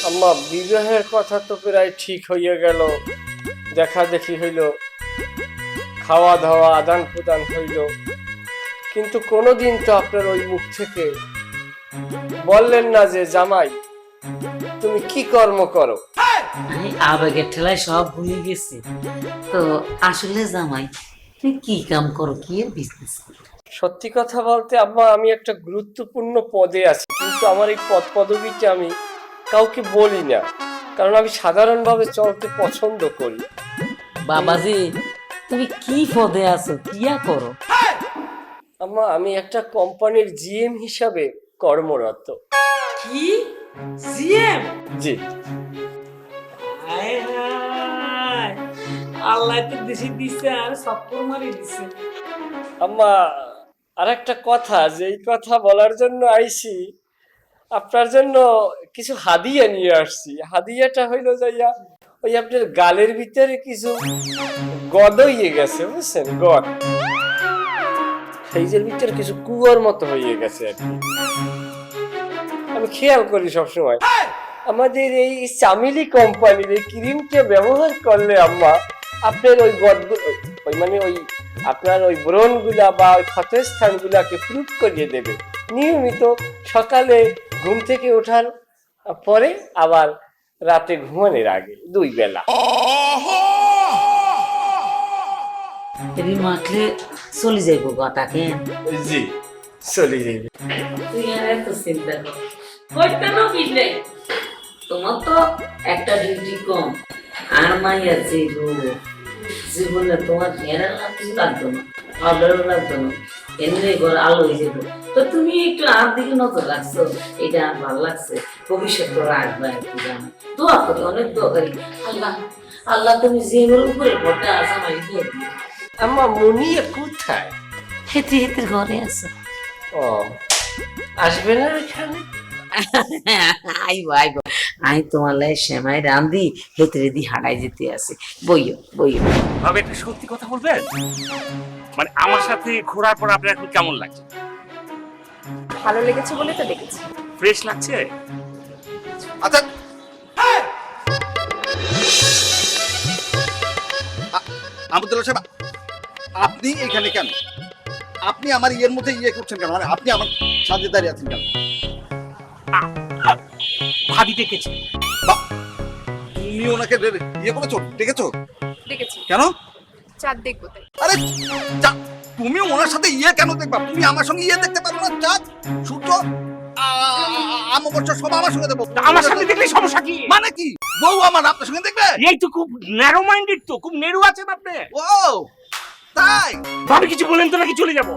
আম্মা বিবাহের কথা তো প্রায় ঠিক হইয়া গেল, দেখা দেখি হইল, খাওয়া দাওয়া আদান প্রদান হইল, কিন্তু কোনোদিন তো আপনার ওই মুখ থেকে বললেন না যে জামাই তুমি কি কর্ম করো। আমি আবেগের ঠেলায় সব ভুলে গেছি। তো আসলে জামাই তুমি কি কাম করো, কি বিজনেস করো? সত্যি কথা বলতে আম্মা আমি একটা গুরুত্বপূর্ণ পদে আছি, কিন্তু আমার এই পদ পদবিটা আমি কাউকে বলি না, কারণ আমি সাধারণভাবে চলতে পছন্দ করি। বাবাজি তুমি কি পদে আছো, কিয়া করো? আম্মা আমি একটা কোম্পানির জিএম হিসাবে কর্মরত। কি জিএম? জি। আল্লাহ তো দেশে দিছে আর সপ্পর মারি দিছে। আম্মা আর একটা কথা, যে এই কথা বলার জন্য আইছি, আপনার জন্য কিছু হাদিয়া নিয়ে আসছি। হাদিয়াটা হইলো যাইয়া ওই আপনার গালের ভিতরে কিছু গদ হইয়ে গেছে, বুঝছেন? গদ সেইজের ভিতরে কিছু কুয়োর মতো হয়ে গেছে আর কি। আমি খেয়াল করি সবসময় আমাদের এই চামিলি কোম্পানির এই ক্রিমটা ব্যবহার করলে আম্মা আপনার ওই গদগুলো ওই মানে ওই আপনার ওই ব্রণ গুলা বা ওই ক্ষতের স্থান গুলাকে প্রুফ করিয়ে দেবে নিয়মিত সকালে ঘুম থেকে ওঠার পরে আবার রাতে ঘুমানোর আগে 2 বেলা। এরি মাখলে চলে যাইব গটাকে। জি চলে যাবে। তুই আর এত চিন্তা কর কইতে না বুঝলে, তোমার তো একটা ডিউটি কম আর মাই আছে জীবনে তোমার ঘেরা লাগতো না, ভালো লাগতো না, এমনি ঘর আলো হয়ে যেত। তো তুমি একটু আর দিকে নজর রাখছো, এটা আর ভালো লাগছে। ভবিষ্যৎ তো রাখবা একটু, জানো দোয়া করি, অনেক দোয়া করি। আল্লাহ আল্লাহ তুমি জীবনের উপরে ভরটা জামাই দিয়ে দিও। আম্মা মুনিয়া কোথায়? হেতে হেতে ঘরে আছে। ও আসবে না এখানে? আইব আইব, আই তোমার লাই সেমাই রান্ধি হেতরে দি হারাই যেতে আছে। বইও বইও। তবে একটা সত্যি কথা বলবেন, মানে আমার সাথে ঘোরার পর আপনার এখন কেমন লাগছে? ভালো লেগেছে বলে তো দেখেছি। ফ্রেশ লাগছে? আচ্ছা আহমদুল্লাহ সাহেব, আপনি এখানে কেন? আপনি আমার ইয়ের মধ্যে ইয়ে করছেন কেন? মানে আপনি আমার সাথে দাঁড়িয়ে আছেন কেন? ভাবি দেখেছি। তুমি ওনাকে ইয়ে করেছো, দেখেছো? দেখেছি। কেন? চাঁদ দেখবো তাই। আরে তুমি ওনার সাথে ইয়ে কেন দেখবা? তুমি আমার সঙ্গে ইয়ে দেখতে পারো না? চাঁদ, সূর্য, আমবর্ষা সব আমার সঙ্গে দেবো। আমার সাথে দেখলে সমস্যা কি? মানে কি? বউ আমার আপনার সঙ্গে দেখবে? এই তো খুব ন্যারো মাইন্ডেড, তো খুব নেরু আছেন আপনি। ও তাই? ভাবি কিছু বলেন তো নাকি চলে যাবো?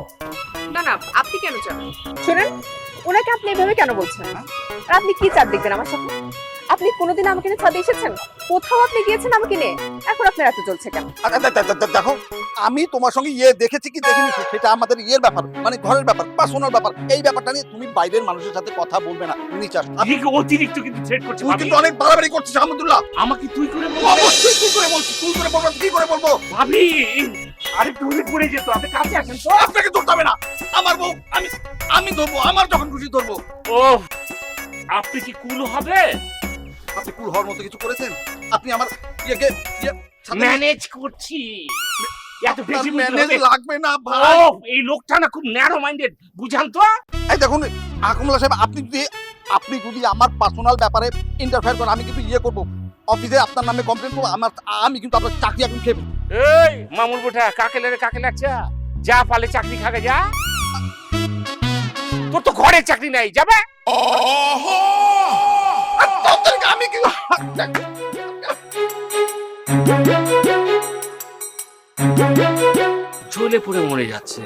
না না, আপনি কেন যাবেন? শুনেন, ওনাকে আপনি এভাবে কেন বলছেন? আর আপনি কি চাঁদ দেখবেন আমার সাথে? আপনি কোনোদিন আমাকে নিয়ে ছাদে এসেছেন? কোথাও আপনি গিয়েছেন আমাকে নিয়ে? এখন আপনার এত চলছে কেন? দেখো, আমি তোমার সঙ্গে ইয়ে দেখেছি কি দেখিনি সেটা আমাদের ইয়ের ব্যাপার, মানে ঘরের ব্যাপার, পার্সোনাল ব্যাপার। এই ব্যাপারটা নিয়ে তুমি বাইরের মানুষের সাথে কথা বলবে না। নিচাস আপনি কি অতিরিক্ত কিন্তু থ্রেট করছেন? তুই কিন্তু অনেক বাড়াবাড়ি করছিস আহমদুল্লাহ। আমাকে তুই করে বলবো? অবশ্যই তুই করে বলছিস। তুই করে বলবো, কি করে বলবো? ভাবি আরেকটু হলে পড়ে যেত, আপনি কাছে আসেন তো। আপনাকে ধরতে হবে না, আমার বউ, আমি ধরবো, আমার যখন খুশি ধরবো। ও আপনি কি কুল হবে? আপনি কুল হওয়ার মতো কিছু করেছেন? আপনি আমার ইয়েকে ম্যানেজ করছি, এত বেশি ম্যানেজ লাগবে না ও ভাই। এই লোকটা না খুব ন্যারো মাইন্ডেড, বুঝান তো। এই দেখুন আকমুল্লাহ সাহেব, আপনি যদি আমার পার্সোনাল ব্যাপারে ইন্টারফেয়ার করেন, আমি কিন্তু ইয়ে করবো, অফিসে আপনার নামে কমপ্লেন করবো। আমি কিন্তু আপনার চাকরি এখন খেয়ে ফেলবো। এই মামুর বেটা, কাকে লাগছে? যা পালে চাকরি খাগে যা। তোর তো ঘরে চাকরি নাই, যাবে। আমি কি জ্বলে পুড়ে মরে যাচ্ছে।